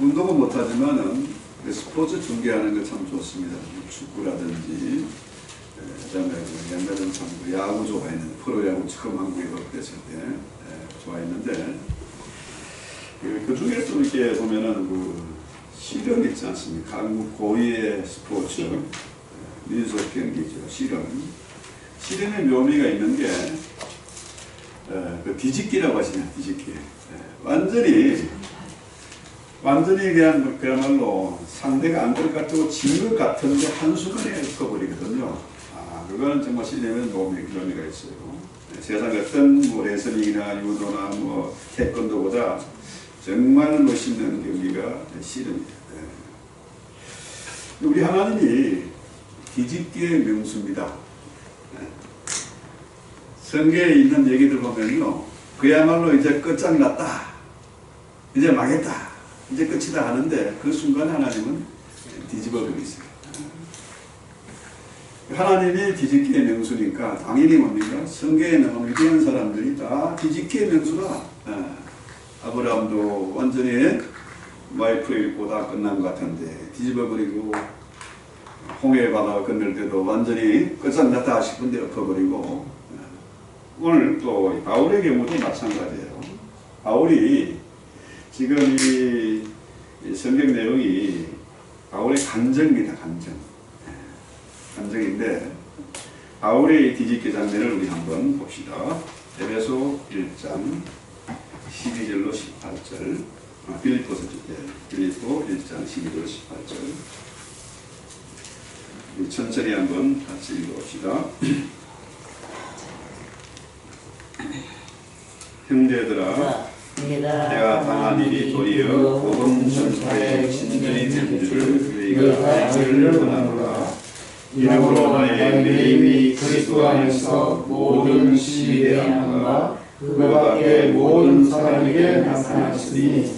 운동은 못하지만은 스포츠 중계하는 거 참 좋습니다. 축구라든지, 그다음에 옛날에는 참 야구 좋아했는데, 프로야구 처음 한국에 입학했을 때 좋아했는데, 그 중에 또 이렇게 보면은 그 실현 있지 않습니까? 한국 고유의 스포츠, 민속 경기죠. 실현의 묘미가 있는 게, 그 뒤집기라고 하시네요. 뒤집기. 완전히 그야말로 상대가 안 될 것 같고 진 것 같은데 한순간에 엎어버리거든요. 그거는 정말 실현의 묘미가 있어요. 세상 어떤 뭐 레슬링이나 유도나 뭐 태권도보다 정말 멋있는 경기가 실현입니다. 우리 하나님이 뒤집기의 명수입니다. 성경에 있는 얘기들 보면요, 그야말로 이제 끝장났다, 이제 망했다, 이제 끝이다 하는데 그 순간 하나님은 뒤집어버리고 있어요. 하나님이 뒤집기의 명수니까 당연히 뭡니까? 성경에 나온 위대한 사람들이 다 뒤집기의 명수다. 아브라함도 완전히 와이프 잃고 다 끝난 것 같은데 뒤집어버리고, 홍해 바다 건널 때도 완전히 끝장났다 싶은데 엎어버리고, 오늘 또 바울의 경우도 마찬가지예요. 바울이 지금 이 성경 내용이 바울의 감정입니다. 감정인데, 바울의 뒤집기 장면을 우리 한번 봅시다. 에베소 1장 12절로 18절, 빌립보 1장 12절 18절, 천천히 한번 같이 읽어봅시다. 형제들아 내가 당한 일이 도리어 복음 전파의 진전이 된 줄을 너희가 알기를 원하노라. 이러므로 나의 매임이 그리스도 안에서 모든 시대함과 그 밖에 모든 사람에게 나타났으니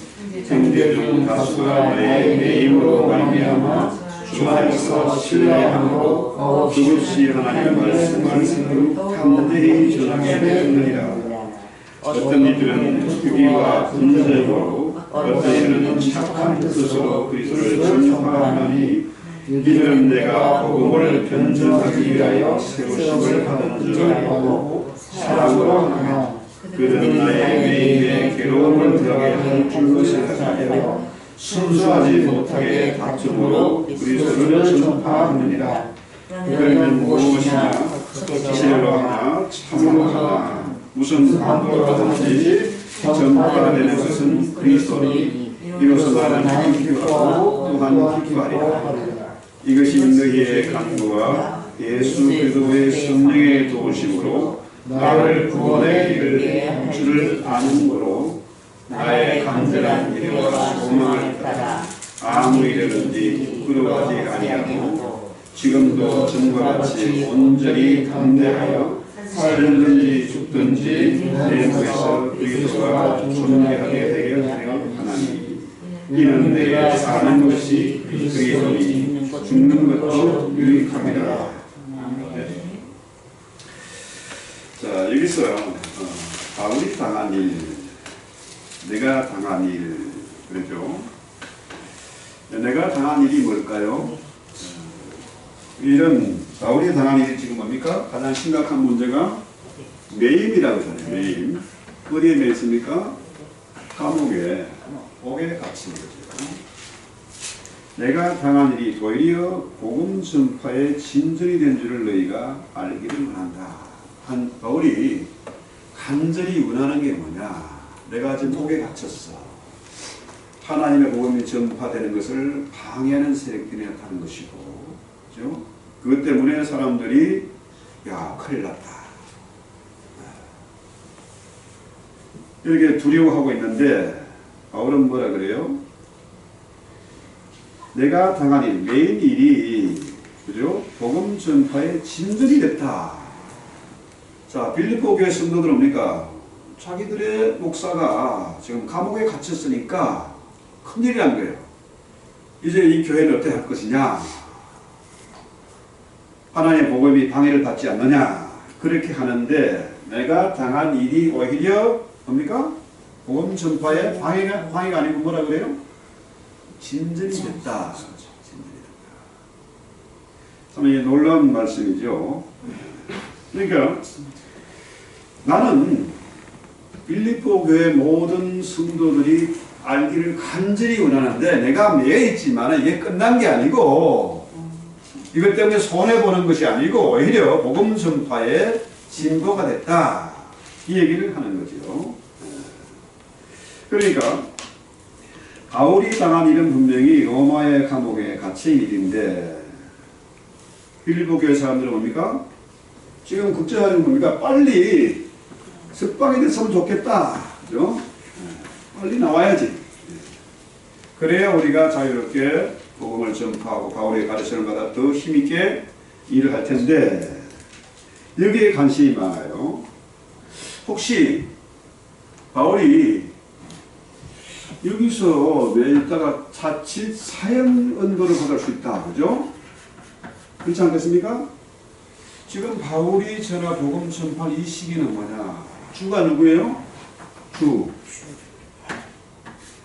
형제 중 다수가 나의 매임으로 말미암아 주 안에서 신뢰함으로 그것이 하나님의 말씀을 담대히 전하게 되느니라. 어떤 이들은 투기와 분쟁으로 어떤 이들은 착한 뜻으로 그리스도를 전파하나니 이들은 내가 복음을 변증하기 위하여 세우심을 받은 줄 알고 사랑으로 하나 그들은 나의 매임에 괴로움을 더하게 할 줄로 생각하여 순수하지 못하게 다툼으로 그리스도를 전파하느니라. 그러면 무엇이냐 진리로 하나 참으로 하나 무슨 방법으로든지 전파되는 것은 그리스도니 이로써 나는 기뻐하고 또한 기뻐하리라. 이것이 너희의 간구와 예수 그리스도의 성령의 도우심으로 나를 구원의 길을 할 줄을 아는 거로 나의 간절한 기대와 소망을 따라 아무 일이든지 부끄러워하지 아니하고 지금도 전과 같이 온전히 담대하여 살든지 죽든지 내 몸에서 그리스도가 존귀하게 되게 하려 하나니 이는 내가 사는 것이 그리스도니 죽는 것도 유익함이라. 네. 자 여기서 바울이 당한 일, 내가 당한 일 그러죠. 내가 당한 일이 뭘까요? 이런 바울이 당한 일이 지금 뭡니까? 가장 심각한 문제가 매임이라고 하잖아요. 매임. 어디에 매였습니까? 감옥에, 옥에 갇힌 거죠. 내가 당한 일이 도리어 복음 전파의 진전이 된 줄을 너희가 알기를 원한다. 한 바울이 간절히 원하는 게 뭐냐? 내가 지금 옥에 갇혔어. 하나님의 복음이 전파되는 것을 방해하는 세력들이 나타나는 것이고, 그죠? 그것 때문에 사람들이 야 큰일 났다 이렇게 두려워하고 있는데 바울은 뭐라 그래요? 내가 당한 일, 메인 일이 그죠? 복음 전파의 진전이 됐다. 자 빌립보 교회 성도들 뭡니까? 자기들의 목사가 지금 감옥에 갇혔으니까 큰일이란 거예요. 이제 이 교회를 어떻게 할 것이냐? 하나님의 복음이 방해를 받지 않느냐? 그렇게 하는데 내가 당한 일이 오히려 뭡니까? 복음 전파의 방해가 아니고 뭐라 그래요? 진전이 됐다. 참 놀라운 말씀이죠. 그러니까 나는 빌립보 교회 모든 성도들이 알기를 간절히 원하는데 내가 매여있지만 이게 끝난 게 아니고 이것 때문에 손해보는 것이 아니고 오히려 복음 전파의 진보가 됐다. 이 얘기를 하는 거죠. 그러니까 바울이 당한 일은 분명히 로마의 감옥에 갇힌 일인데 빌립보 교회 사람들은 뭡니까? 지금 걱정하는 겁니까? 빨리 석방이 됐으면 좋겠다. 그죠? 빨리 나와야지. 그래야 우리가 자유롭게 복음을 전파하고 바울의 가르침을 받아 더 힘있게 일을 할 텐데 여기에 관심이 많아요. 혹시 바울이 여기서 내일다가 자칫 사형 언도를 받을 수 있다. 그죠? 그렇지 않겠습니까? 지금 바울이 전하 복음 전파할 이 시기는 뭐냐? 주가 누구예요? 주.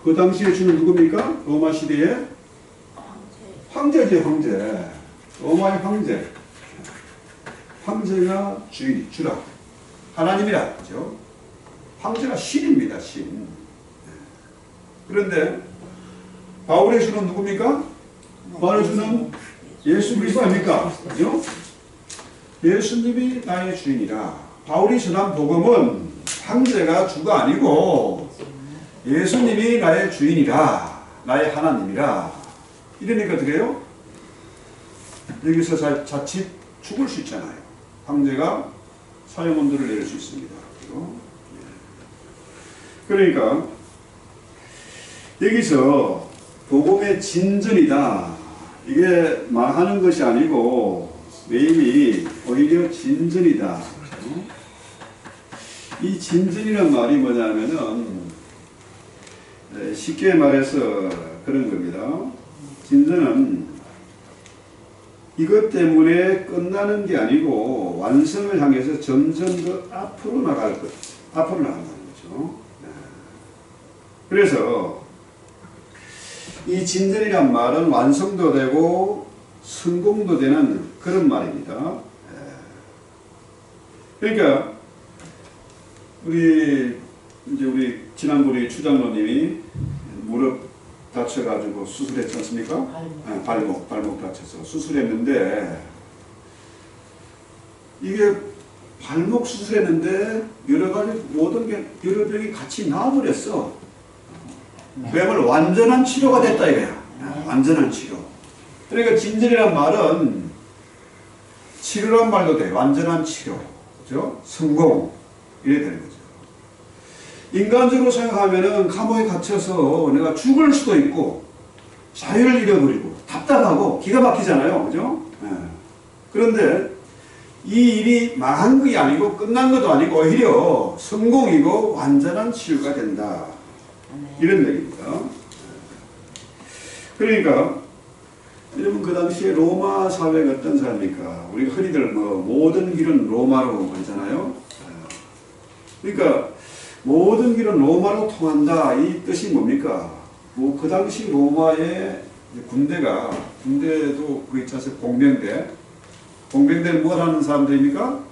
그 당시에 주는 누굽니까? 로마 시대에 황제지, 황제. 로마의 황제. 황제가 주라. 하나님이라. 그죠? 황제가 신입니다, 신. 그런데 바울의 주는 누굽니까? 바울의 주는 예수 그리스도 아닙니까? 그죠? 예수님이 나의 주인이라. 바울이 전한 복음은 황제가 주가 아니고 예수님이 나의 주인이라. 나의 하나님이라. 이러니까 어떡해요? 여기서 자칫 죽을 수 있잖아요. 황제가 사형 언도를 내릴 수 있습니다. 그죠? 그러니까 여기서 복음의 진전이다. 이게 말하는 것이 아니고 매임이 오히려 진전이다. 이 진전이라는 말이 뭐냐면은 쉽게 말해서 그런 겁니다. 진전은 이것 때문에 끝나는 게 아니고 완성을 향해서 점점 더 앞으로 나간다는 거죠. 그래서 이 진전이란 말은 완성도 되고 성공도 되는 그런 말입니다. 그러니까 우리 지난번에 추장로님이 무릎 다쳐가지고 수술했지 않습니까? 발목 다쳐서 수술했는데 이게 발목 수술했는데 여러 가지 모든 게 여러 병이 같이 나와버렸어. 그야말로 완전한 치료가 됐다 이거야. 완전한 치료. 그러니까 진전이란 말은 치료란 말도 돼. 완전한 치료. 그죠? 성공. 이래 되는 거죠. 인간적으로 생각하면은 감옥에 gat혀서 내가 죽을 수도 있고 자유를 잃어버리고 답답하고 기가 막히잖아요. 그죠? 그런데 이 일이 망한 게 아니고 끝난 것도 아니고 오히려 성공이고 완전한 치유가 된다. 이런 얘기입니다. 그러니까 여러분 그 당시에 로마 사회가 어떤 사회입니까? 우리가 흔히들 모든 길은 로마로 하잖아요. 그러니까 모든 길은 로마로 통한다. 이 뜻이 뭡니까? 그 당시 로마의 군대도 그 있지 않습니까? 공병대는 뭘 하는 사람들입니까?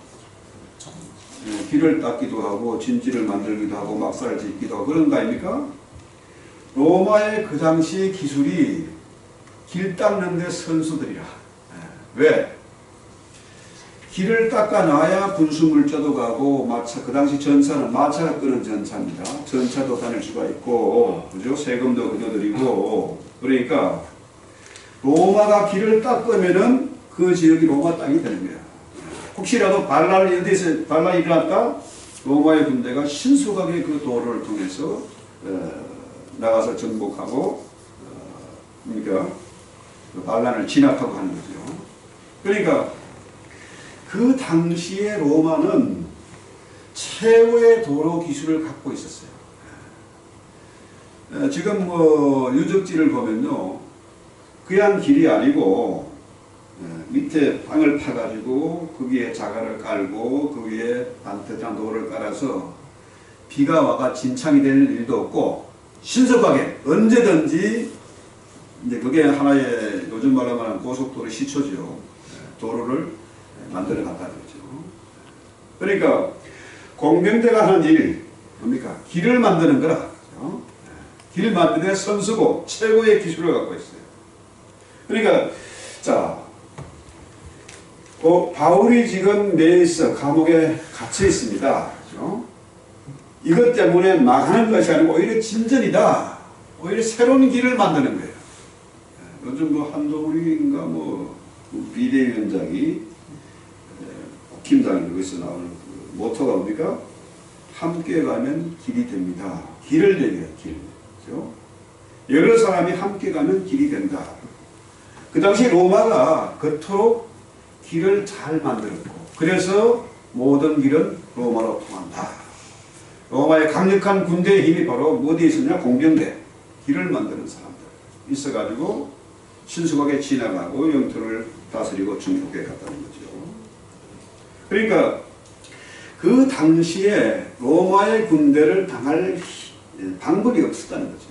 길을 닦기도 하고 진지를 만들기도 하고 막사를 짓기도 하고 그런 거 아닙니까? 로마의 그 당시 기술이 길 닦는 데 선수들이라. 왜? 길을 닦아놔야 군수물자도 가고 그 당시 전차는 마차가 끄는 전차입니다. 전차도 다닐 수가 있고 그죠? 세금도 그녀들이고 그러니까 로마가 길을 닦으면은 그 지역이 로마 땅이 되는 거야. 혹시라도 반란이 일어났다? 로마의 군대가 신속하게 그 도로를 통해서 나가서 정복하고 그러니까 그 반란을 진압하고 하는 거죠. 그러니까 그 당시에 로마는 최고의 도로 기술을 갖고 있었어요. 지금 유적지를 보면요, 그냥 길이 아니고 밑에 땅을 파가지고 거기에 자갈을 깔고 거기에 반듯한 도로를 깔아서 비가 와가 진창이 될 일도 없고 신속하게 언제든지 이제 그게 하나의 요즘 말로 말하는 고속도로 시초죠. 도로를 만들어 갔다는 거죠. 그러니까 공병대가 하는 일 뭡니까? 길을 만드는 거라. 그렇죠? 길 만드는 데 선수고 최고의 기술을 갖고 있어요. 그러니까 자, 바울이 지금 매일서 감옥에 갇혀 있습니다. 그렇죠? 이것 때문에 망하는 것이 아니고 오히려 진전이다. 오히려 새로운 길을 만드는 거예요. 요즘 한동훈인가 비대위원장이 국힘당이 여기서 나오는 그 모토가 뭡니까? 함께 가면 길이 됩니다. 길을 얘기해요. 길. 그렇죠? 여러 사람이 함께 가면 길이 된다. 그 당시 로마가 그토록 길을 잘 만들었고 그래서 모든 길은 로마로 통한다. 로마의 강력한 군대의 힘이 바로 어디에 있었냐? 공병대. 길을 만드는 사람들 있어가지고 신속하게 지나가고 영토를 다스리고 정복해 갔다는 거죠. 그러니까 그 당시에 로마의 군대를 당할 방법이 없었다는 거죠.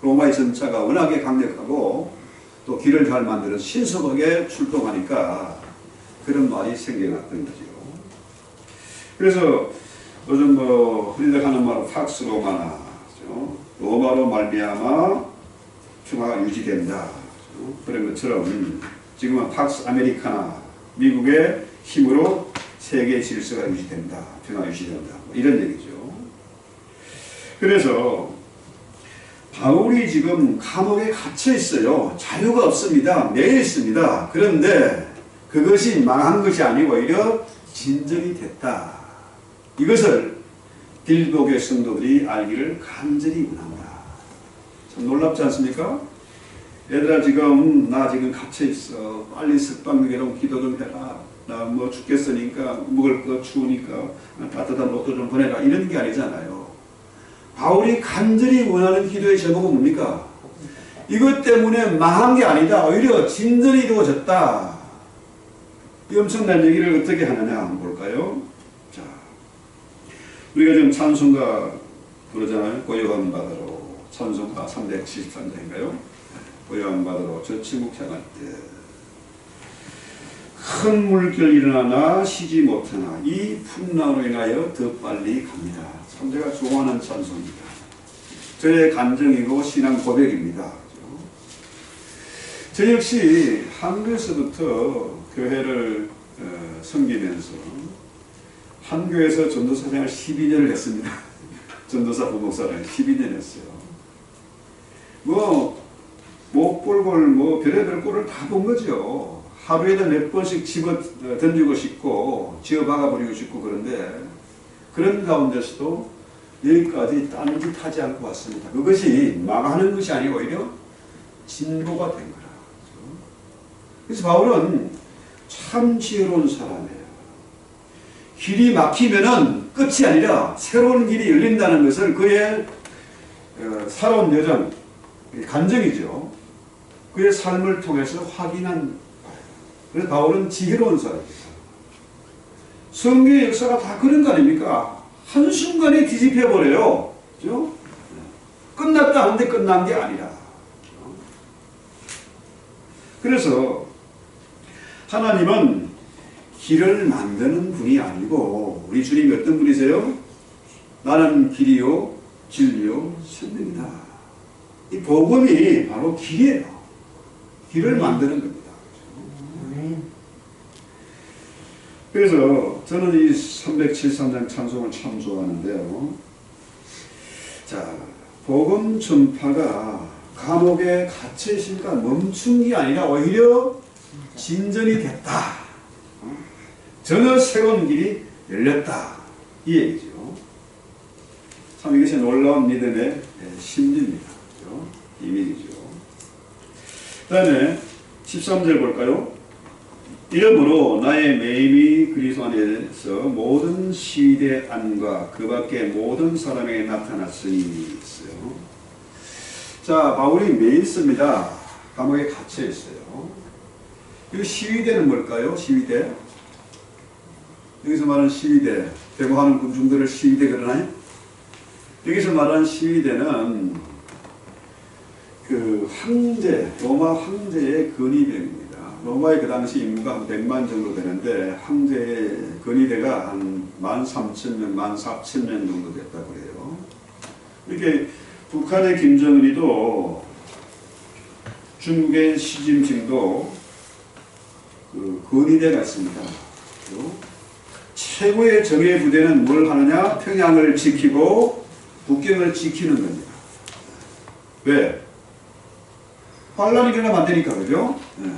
로마의 전차가 워낙에 강력하고 또 길을 잘 만들어서 신속하게 출동하니까 그런 말이 생겨났던 거죠. 그래서 요즘 흔히들 하는 말은 팍스 로마나 로마로 말미암아 평화가 유지된다. 그런 것처럼 지금은 팍스 아메리카나 미국의 힘으로 세계 질서가 유지된다. 평화 유지된다. 이런 얘기죠. 그래서 바울이 지금 감옥에 갇혀 있어요. 자유가 없습니다. 매여 있습니다. 그런데 그것이 망한 것이 아니고 오히려 진전이 됐다. 이것을 빌보교의 성도들이 알기를 간절히 원한다. 참 놀랍지 않습니까? 얘들아 나 지금 갇혀있어. 빨리 석방되도록 기도 좀 해라. 나 뭐 죽겠으니까 먹을 거 추우니까 따뜻한 옷도 좀 보내라. 이런 게 아니잖아요. 바울이 간절히 원하는 기도의 제목은 뭡니까? 이것 때문에 망한 게 아니다. 오히려 진전이 이루어졌다. 이 엄청난 얘기를 어떻게 하느냐 한번 볼까요? 자, 우리가 지금 찬송가 부르잖아요. 고요한 바다로. 찬송가 373장인가요? 고요한 바다로 저 침묵 향할 때 큰 물결 일어나나 쉬지 못하나 이 풍랑으로 인하여 더 빨리 갑니다. 참 제가 좋아하는 찬송입니다. 저의 감정이고 신앙 고백입니다. 저 역시 한국에서부터 교회를 섬기면서 한 교회에서 전도사 생활 12년을 했습니다. 전도사 부목사를 12년 했어요. 못 별의별 꼴을 다 본 거죠. 하루에도 몇 번씩 집어 던지고 싶고 지어 박아버리고 싶고 그런데 그런 가운데서도 여기까지 딴짓하지 않고 왔습니다. 그것이 망하는 것이 아니고 오히려 진보가 된 거라. 그래서 바울은 참 지혜로운 사람이에요. 길이 막히면은 끝이 아니라 새로운 길이 열린다는 것을 그의 살아온 여정, 간증이죠. 그의 삶을 통해서 확인한 거예요. 그래서 바울은 지혜로운 사람입니다. 성경의 역사가 다 그런 거 아닙니까? 한순간에 뒤집혀버려요. 그죠? 끝났다 하는데 끝난 게 아니라. 그래서 하나님은 길을 만드는 분이 아니고 우리 주님이 어떤 분이세요? 나는 길이요 진리요 생명이다. 이 복음이 바로 길이에요. 길을 만드는 겁니다. 그래서 저는 이 373장 찬송을 참 좋아하는데요. 자, 복음 전파가 감옥에 갇혀 있으니까 멈춘 게 아니라 오히려 진전이 됐다. 전혀 새로운 길이 열렸다. 이 얘기죠. 참 이것이 놀라운 믿음의 심리입니다. 이미지죠. 그 다음에 13절 볼까요? 이러므로 나의 매임이 그리스도 안에서 모든 시대 안과 그 밖의 모든 사람에게 나타났으니 있어요. 자, 바울이 매였습니다. 감옥에 갇혀 있어요. 이 시위대는 뭘까요? 시위대. 여기서 말하는 시위대. 데모하는 군중들을 시위대 그러나요? 여기서 말하는 시위대는 그 황제, 로마 황제의 근위병입니다. 로마의 그 당시 인구가 한 100만 정도 되는데 황제의 근위대가 한 13,000명, 14,000명 정도 됐다고 그래요. 이렇게 북한의 김정은이도 중국의 시진핑도 그 근위대가 있습니다. 최고의 정예 부대는 뭘 하느냐? 평양을 지키고 국경을 지키는 겁니다. 왜? 환란이 일어나면 안 되니까, 그죠? 네.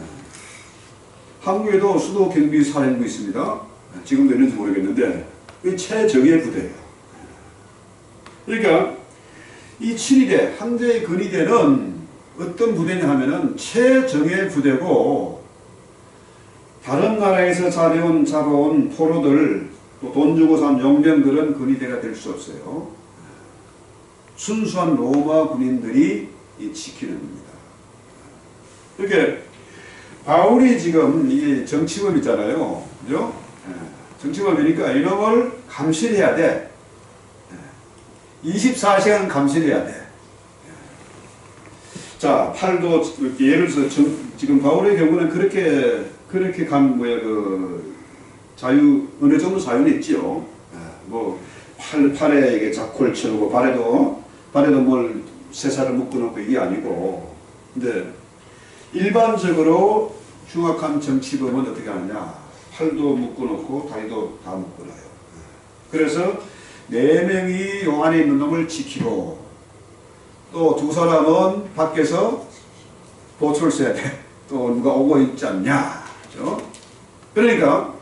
한국에도 수도 경비 사령부 있습니다. 지금도 있는지 모르겠는데, 이 최정예 부대예요. 그러니까, 이 친위대, 황제의 근위대는 어떤 부대냐 하면은 최정예 부대고, 다른 나라에서 잡아온 포로들, 또 돈 주고 산 용병들은 근위대가 될 수 없어요. 순수한 로마 군인들이 지키는 겁니다. 이렇게 바울이 지금 이 정치범 있잖아요. 그죠? 정치범이니까 이놈을 감시해야 돼. 24시간 감시해야 돼. 자, 팔도 예를 들어서 지금 바울의 경우는 그렇게 어느 정도 자유는 있지요. 팔에 이게 자콜 쳐고 발에도 뭘 쇠사를 묶어놓고 이게 아니고. 근데 일반적으로 흉악한 정치범은 어떻게 하느냐? 팔도 묶어놓고 다리도 다 묶어놔요. 그래서 4명이 용 안에 있는 놈을 지키고 또 2사람은 밖에서 보초를 써야 돼. 또 누가 오고 있지 않냐. 그렇죠? 그러니까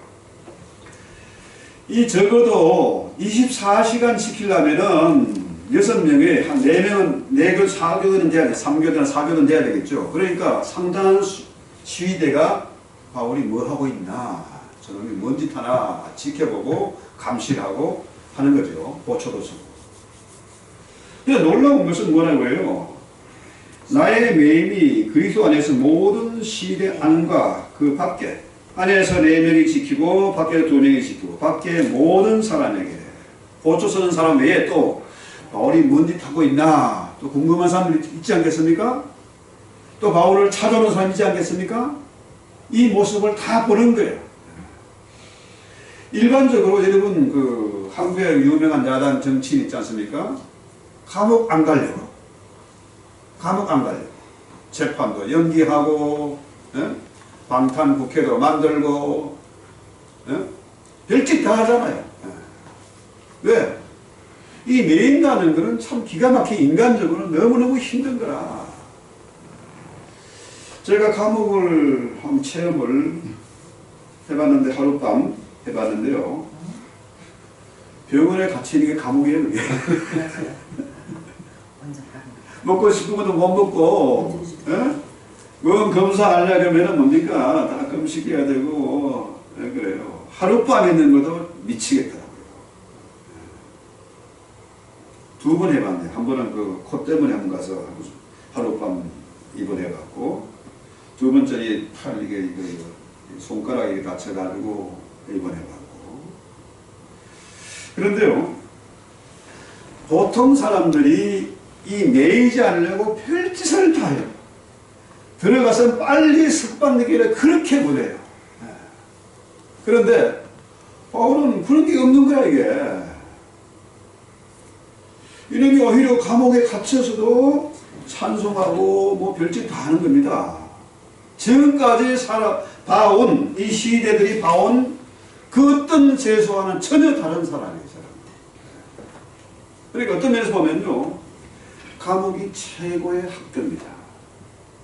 이 적어도 24시간 지키려면은 6명에 한 4명은 4교대는 돼야 돼. 3교대나 4교대는 돼야 되겠죠. 그러니까 상당한 시위대가 바울이 뭐 하고 있나, 저놈이 뭔 짓 하나 지켜보고 감시하고 하는 거죠. 보초도 서고. 근데 놀라운 것은 뭐라고 해요? 나의 매임이 그리스도 안에서 모든 시대 안과 그 밖에, 안에서 4명이 지키고 밖에 2명이 지키고 밖에 모든 사람에게, 보초 서는 사람 외에 또 바울이 뭔 짓 하고 있나 또 궁금한 사람들이 있지 않겠습니까? 또 바울을 찾아오는 사람이 있지 않겠습니까? 이 모습을 다 보는 거예요. 일반적으로 여러분 그 한국의 유명한 야당 정치인 있지 않습니까? 감옥 안 가려고. 감옥 안 가려고. 재판도 연기하고, 예? 방탄 국회도 만들고, 예? 별짓 다 하잖아요. 예. 왜? 이 매인다는 것은 참 기가 막히게 인간적으로 너무너무 힘든 거라. 제가 감옥을 한번 체험을 해봤는데, 하룻밤 해봤는데요. 병원에 갇히는 게 감옥이에요, 그게. 먹고 싶은 것도 못 먹고, 뭐 검사하려면은 뭡니까? 다 금식해야 되고, 그래요. 하룻밤 있는 것도 미치겠더라고요. 2번 해봤네요. 한 번은 그 코 때문에 한번 가서 하룻밤 입원해봤고, 2번째는 팔 이게 손가락이 다쳐가지고 입원해봤고. 그런데요, 보통 사람들이 이 매이지 않으려고 별짓을 다 해요. 들어가서 빨리 석방되기를 그렇게 보내요. 그런데 바울은 그런 게 없는 거야, 이게. 이놈이 오히려 감옥에 갇혀서도 찬송하고 뭐 별짓 다 하는 겁니다. 지금까지 봐온 이 시대들이 봐온 그 어떤 죄수와는 전혀 다른 사람이에요. 그러니까 어떤 면에서 보면요, 감옥이 최고의 학교입니다.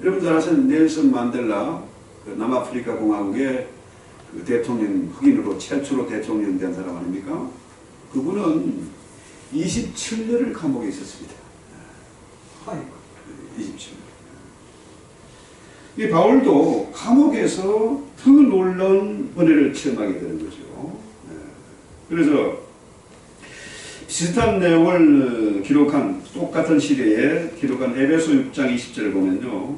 여러분 잘 아시는 넬슨 만델라, 그 남아프리카 공화국의 그 대통령, 흑인으로 최초로 대통령 된 사람 아닙니까? 그분은 27년을 감옥에 있었습니다. 27년. 이 바울도 감옥에서 더 놀라운 은혜를 체험하게 되는 거죠. 그래서 비슷한 내용을 기록한, 똑같은 시대에 기록한 에베소 6장 20절을 보면요,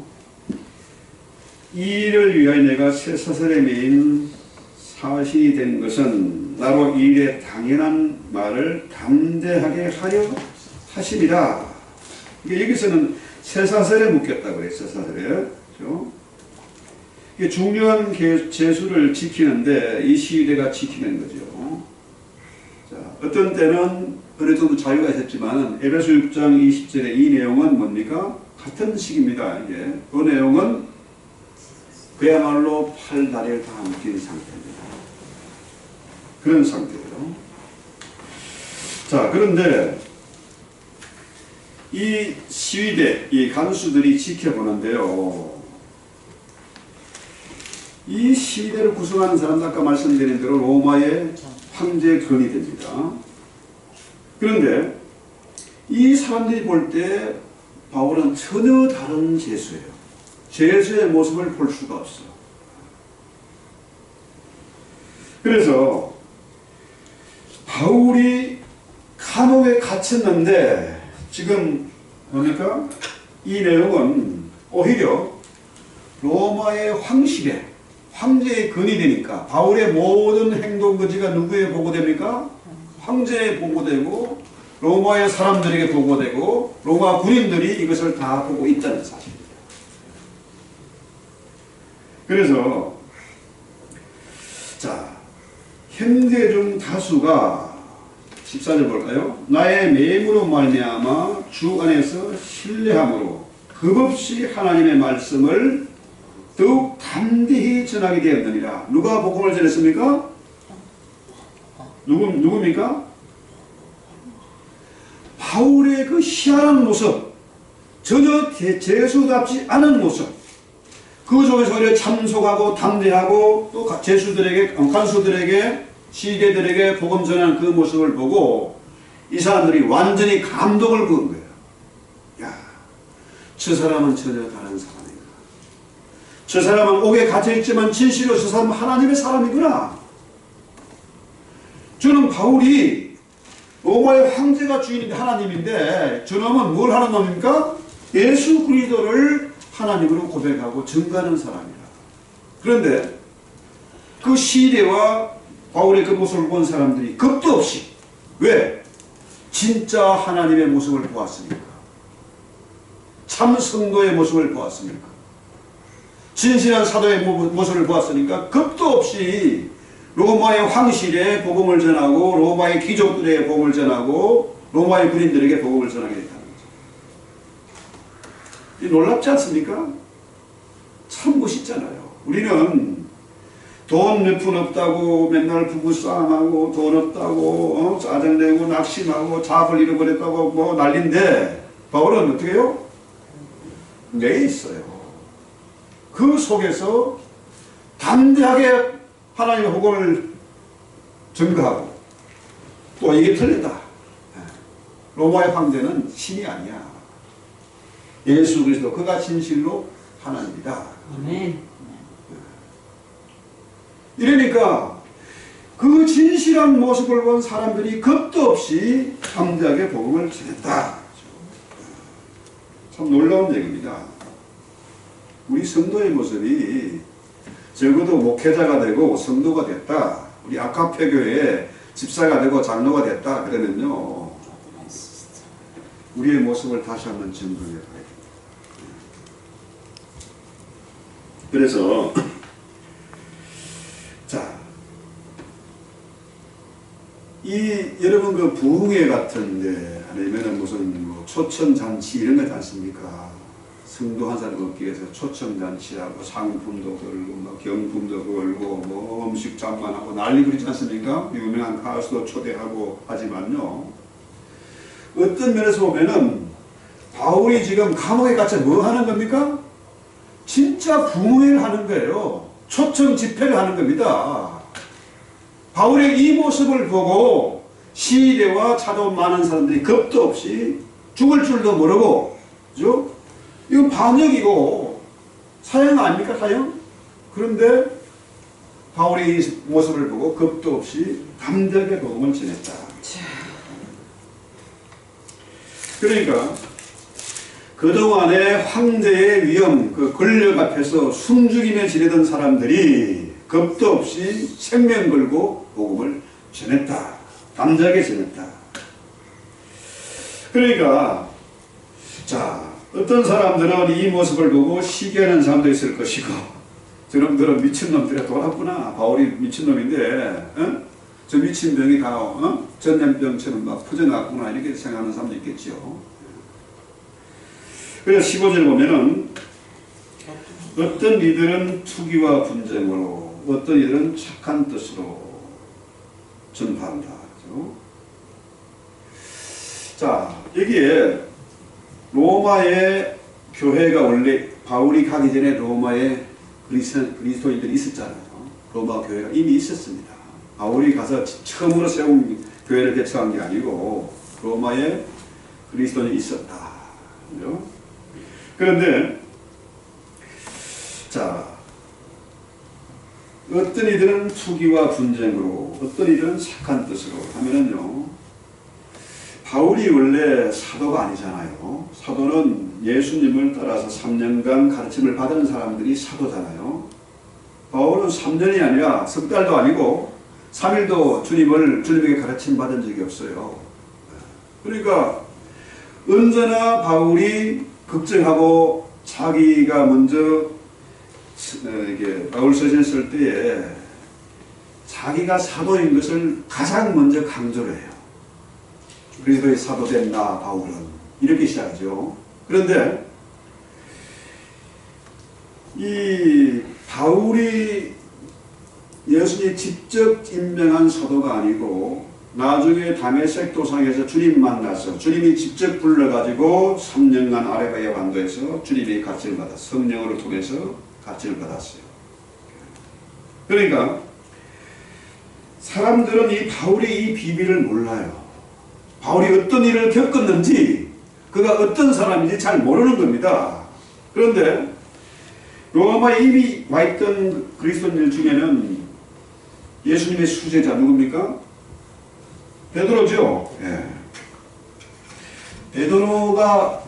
이 일을 위하여 내가 새 사슬에 매인 사신이 된 것은 나로 이 일에 당연한 말을 담대하게 하려 하심이라. 여기서는 새 사슬에 묶였다고 그래요. 새 사슬에. 그렇죠? 이게 중요한 제수를 지키는데 이 시대가 지키는 거죠. 자, 어떤 때는 어느 정도 자유가 있었지만 에베소 6장 20절의 이 내용은 뭡니까? 같은 식입니다. 이게 그 내용은 그야말로 팔 다리를 다 묶인 상태입니다. 그런 상태예요. 자, 그런데 이 시위대, 이 간수들이 지켜보는데요, 이 시위대를 구성하는 사람은 아까 말씀드린 대로 로마의 황제 건이 됩니다. 그런데 이 사람들이 볼 때 바울은 전혀 다른 제수예요. 제수의 모습을 볼 수가 없어. 그래서 바울이 감옥에 갇혔는데 지금 뭡니까? 이 내용은 오히려 로마의 황제의 건이 되니까 바울의 모든 행동 거지가 누구에 보고됩니까? 황제에 보고되고 로마의 사람들에게 보고되고 로마 군인들이 이것을 다 보고 있다는 사실입니다. 그래서 자, 형제 중 다수가 14절 볼까요? 나의 매임으로 말미암아 주 안에서 신뢰함으로 겁없이 하나님의 말씀을 더욱 담대히 전하게 되었느니라. 누가 복음을 전했습니까? 누굽니까? 바울의 그 희한한 모습, 전혀 제수답지 않은 모습, 그 중에서 오히려 참속하고 담대하고 또 제수들에게, 간수들에게 시대들에게 복음 전하는 그 모습을 보고 이 사람들이 완전히 감동을 받은 거예요. 야, 저 사람은 전혀 다른 사람이구나. 저 사람은 옥에 갇혀있지만 진실로 저 사람은 하나님의 사람이구나. 저는 바울이 로마의 황제가 주인인데 하나님인데 저놈은 뭘 하는 놈입니까? 예수 그리스도를 하나님으로 고백하고 증거하는 사람이라. 그런데 그 시대와 바울의 그 모습을 본 사람들이 겁도 없이, 왜? 진짜 하나님의 모습을 보았으니까. 참 성도의 모습을 보았으니까. 진실한 사도의 모습을 보았으니까 겁도 없이 로마의 황실에 복음을 전하고 로마의 귀족들에게 복음을 전하고 로마의 군인들에게 복음을 전하게 됐다는 거죠. 놀랍지 않습니까? 참 멋있잖아요. 우리는 돈 몇 푼 없다고 맨날 부부싸움하고 돈 없다고 짜증내고 낙심하고 잡을 잃어버렸다고 뭐 난린데 바울은 어떻게 해요? 내 있어요. 그 속에서 담대하게 하나님의 복음을 증거하고 또 이게 틀리다. 로마의 황제는 신이 아니야. 예수 그리스도 그가 진실로 하나님이다. 아멘. 이러니까 그 진실한 모습을 본 사람들이 겁도 없이 담대하게 복음을 전했다. 참 놀라운 얘기입니다. 우리 성도의 모습이 적어도 목회자가 되고 성도가 됐다. 우리 아카페 교회에 집사가 되고 장로가 됐다. 그러면요, 우리의 모습을 다시 한번 점검해 봐야 됩니다. 그래서 자, 여러분 그 부흥회 같은데 아니면은 무슨 뭐 초청잔치 이런 거 있지 않습니까? 성도 한 사람 얻기 위해서 초청잔치하고 상품도 걸고 뭐 경품도 걸고 뭐 음식 장만하고 난리 그러지 않습니까? 유명한 가수도 초대하고 하지만요, 어떤 면에서 보면은 바울이 지금 감옥에 갇혀 뭐 하는 겁니까? 진짜 부흥회를 하는 거예요. 초청 집회를 하는 겁니다. 바울의 이 모습을 보고 시대와 찾아온 많은 사람들이 겁도 없이 죽을 줄도 모르고, 그죠? 이건 반역이고 사형 아닙니까? 사형? 그런데 바울의 이 모습을 보고 겁도 없이 담대하게 복음을 전했다. 그러니까 그동안의 황제의 위험, 그 권력 앞에서 숨죽이며 지내던 사람들이 겁도 없이 생명 걸고 복음을 전했다. 담대하게 전했다. 그러니까 자, 어떤 사람들은 이 모습을 보고 시기하는 사람도 있을 것이고, 저놈들은 미친놈들이 돌았구나. 바울이 미친놈인데 저 미친병이 다 전염병처럼 막 퍼져나갔구나 이렇게 생각하는 사람도 있겠죠. 그래서 15절 보면은 어떤 이들은 투기와 분쟁으로, 어떤 이들은 착한 뜻으로 전파한다. 그렇죠? 자, 여기에 로마의 교회가 원래 바울이 가기 전에 로마에 그리스도인들이 있었잖아요. 로마 교회가 이미 있었습니다. 바울이 가서 처음으로 세운 교회를 개척한 게 아니고 로마에 그리스도인이 있었다. 그렇죠? 그런데 자, 어떤 이들은 투기와 분쟁으로, 어떤 이들은 착한 뜻으로 하면은요, 바울이 원래 사도가 아니잖아요. 사도는 예수님을 따라서 3년간 가르침을 받은 사람들이 사도잖아요. 바울은 3년이 아니라 석 달도 아니고 3일도 주님에게 가르침 받은 적이 없어요. 그러니까 언제나 바울이 걱정하고 자기가 먼저 이게 바울서신을 쓸 때에 자기가 사도인 것을 가장 먼저 강조를 해요. 그리스도의 사도된 나 바울은 이렇게 시작하죠. 그런데 이 바울이 예수님이 직접 임명한 사도가 아니고 나중에 다메섹 도상에서 주님 만나서 주님이 직접 불러가지고 3년간 아레바야 반도에서 주님이 가르침을 받았어요. 성령으로 통해서 가르침을 받았어요. 그러니까 사람들은 이 바울의 이 비밀을 몰라요. 바울이 어떤 일을 겪었는지, 그가 어떤 사람인지 잘 모르는 겁니다. 그런데 로마에 이미 와 있던 그리스도인들 중에는 예수님의 수제자 누굽니까? 베드로죠. 예. 베드로가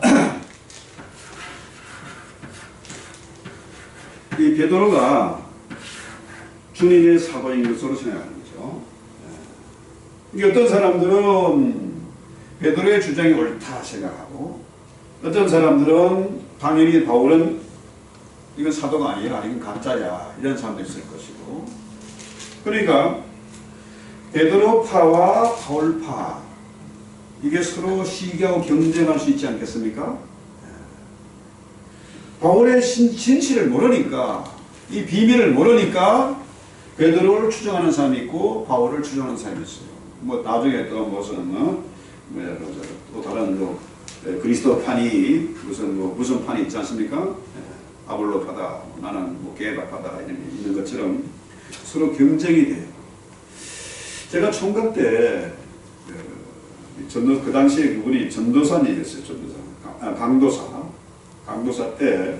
이 베드로가 주님의 사도인 것으로 생각하는 거죠. 예. 이게 어떤 사람들은 베드로의 주장이 옳다 생각하고, 어떤 사람들은 당연히 바울은 이건 사도가 아니라 이건 가짜야 이런 사람도 있을 것이고, 그러니까 베드로파와 바울파 이게 서로 시기하고 경쟁할 수 있지 않겠습니까? 바울의 진실을 모르니까, 이 비밀을 모르니까 베드로를 추정하는 사람이 있고 바울을 추정하는 사람이 있어요. 뭐 나중에 또 무슨 또 다른 그리스도판이 무슨 판이 있지 않습니까? 아볼로파다, 나는 게바파다 이런 게 있는 것처럼 서로 경쟁이 돼요. 제가 총각 때 그 당시에 그분이 전도사님이었어요. 강도사 때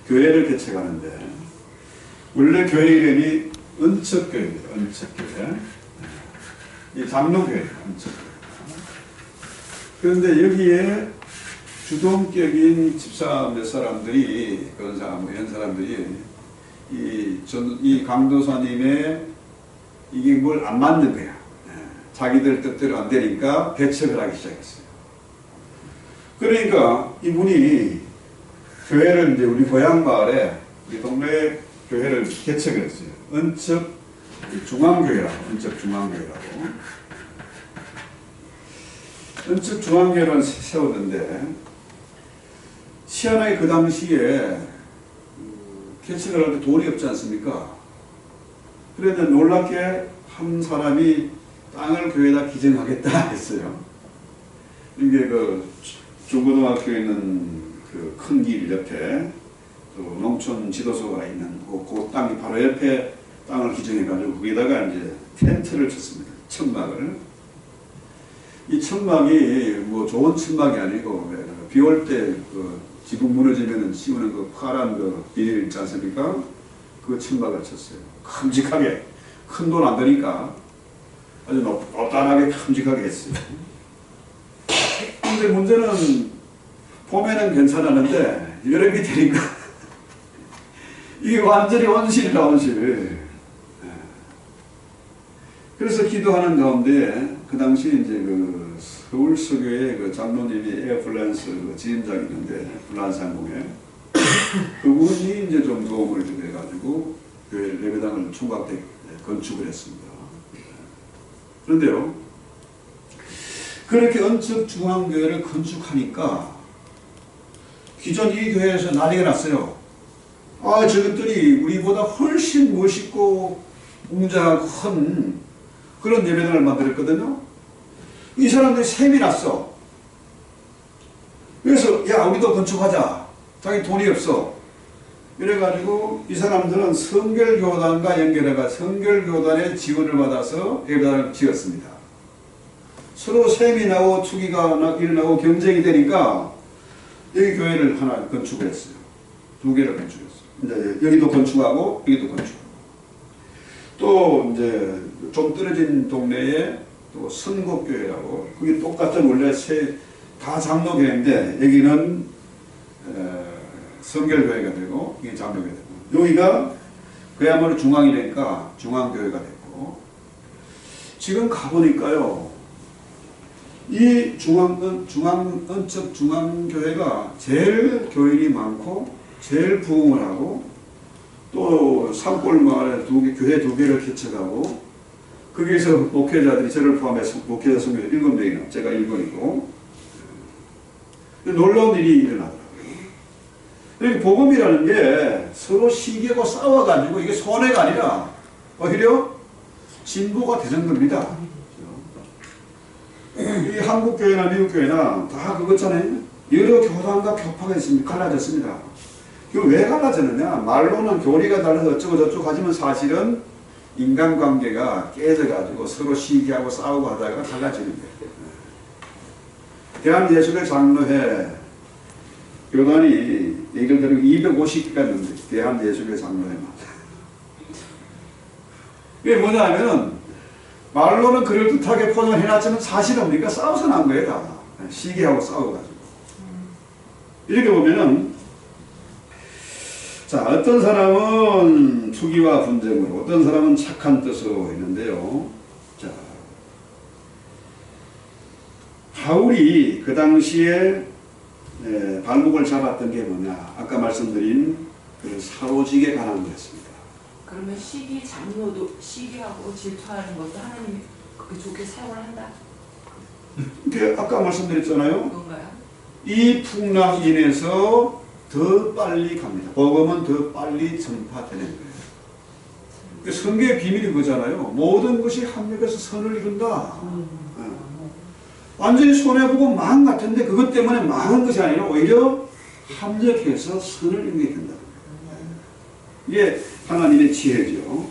교회를 개척하는데, 원래 교회 이름이 은척교회입니다. 은척교회. 이 장로교회, 은척교회. 그런데 여기에 주동격인 집사 몇 사람들이, 그런 사람, 이런 사람들이 이 강도사님의 이게 뭘 안 맞는 거야. 자기들 뜻대로 안 되니까 배척을 하기 시작했어요. 그러니까 이분이 교회를 이제 우리 고향 마을에, 우리 동네에 교회를 개척을 했어요. 은척 중앙교회라고, 은척 중앙교회라고. 은척 중앙교회를 세웠는데, 희한하게 그 당시에 개척을 할 때 돈이 없지 않습니까? 그런데 놀랍게 한 사람이 땅을 교회에다 기증하겠다 했어요. 이게 그 중고등학교에 있는 그 큰 길 옆에 또 농촌 지도소가 있는 그 땅이 바로 옆에 땅을 기증해가지고 거기다가 이제 텐트를 쳤습니다. 천막을. 이 천막이 뭐 좋은 천막이 아니고 비 올 때 그 지붕 무너지면 씌우는 그 파란 그 비닐 있지 않습니까? 그 천막을 쳤어요. 큼직하게. 큰 돈 안 드니까 아주 높단하게 큼직하게 했어요. 근데 문제는 봄에는 괜찮았는데 여름이 되니까 이게 완전히 온실이다, 온실. 그래서 기도하는 가운데 그 당시 이제 그 서울 서교회 그 장로님이 에어플랜스 그 지점장이 있는데, 플란스 항공에 그분이 이제 좀 도움을 좀 해가지고 교회 예배당을 총각 때 건축을 했습니다. 그런데요, 그렇게 은척 중앙교회를 건축하니까 기존 이 교회에서 난리가 났어요. 아, 저것들이 우리보다 훨씬 멋있고 웅장하고 큰 그런 예배당을 만들었거든요. 이 사람들이 셈이 났어. 그래서 야, 우리도 건축하자. 자기 돈이 없어. 이래가지고 이 사람들은 성결교단과 연결해가 성결교단의 지원을 받아서 예배당을 지었습니다. 서로 셈이 나고 투기가 일어나고 경쟁이 되니까 여기 교회를 하나 건축을 했어요. 두 개를 건축했어요. 이제 여기도 건축하고 여기도 건축하고. 또 이제 좀 떨어진 동네에 또 선곡교회라고, 그게 똑같은 원래 다 장로교회인데 여기는 성결교회가 되고 이게 장로교회가 되고, 여기가 그야말로 중앙이 되니까 중앙교회가 됐고, 지금 가보니까요, 이 은척 중앙교회가 제일 교인이 많고 제일 부흥을 하고, 또 산골 마을에 교회 두 개를 개척하고, 거기에서 목회자들이 저를 포함해서 목회자 성교사 7명이나 제가 1번이고, 놀라운 일이 일어나더라고요. 그러니까 복음이라는 게 서로 시기하고 싸워가지고 이게 손해가 아니라 오히려 진보가 되는 겁니다. 이 한국 교회나 미국 교회나 다 그거잖아요. 여러 교단과 교파가 있습니다. 갈라졌습니다. 왜 갈라졌느냐? 말로는 교리가 달라서 어쩌고 저쩌고 하지만 사실은 인간관계가 깨져가지고 서로 시기하고 싸우고 하다가 갈라지는 거예요. 대한예술의 장로회 교단이 얘기를 들으면 250개가 있는데 대한예술의 장로회만. 이게 뭐냐면은 말로는 그럴듯하게 포장을 해놨지만 사실은 우리가 싸워서 난 거예요. 다. 시기하고 싸워가지고. 이렇게 보면은 자, 어떤 사람은 투기와 분쟁으로, 어떤 사람은 착한 뜻으로 있는데요. 자, 바울이 그 당시에 발목을 잡았던 게 뭐냐? 아까 말씀드린 그 사로직에 관한 거였습니다. 그러면 시기 장로도 시기하고 질투하는 것도 하나님이 그렇게 좋게 사용을 한다? 아까 말씀드렸잖아요. 그건가요? 이 풍랑 인해서 더 빨리 갑니다. 복음은 더 빨리 전파되는 거예요. 성경의 비밀이 그거잖아요. 모든 것이 합력해서 선을 이룬다. 완전히 손해보고 망한 것 같은데 그것 때문에 망한 것이 아니라 오히려 합력해서 선을 이루게 된다. 이게 하나님의 지혜죠.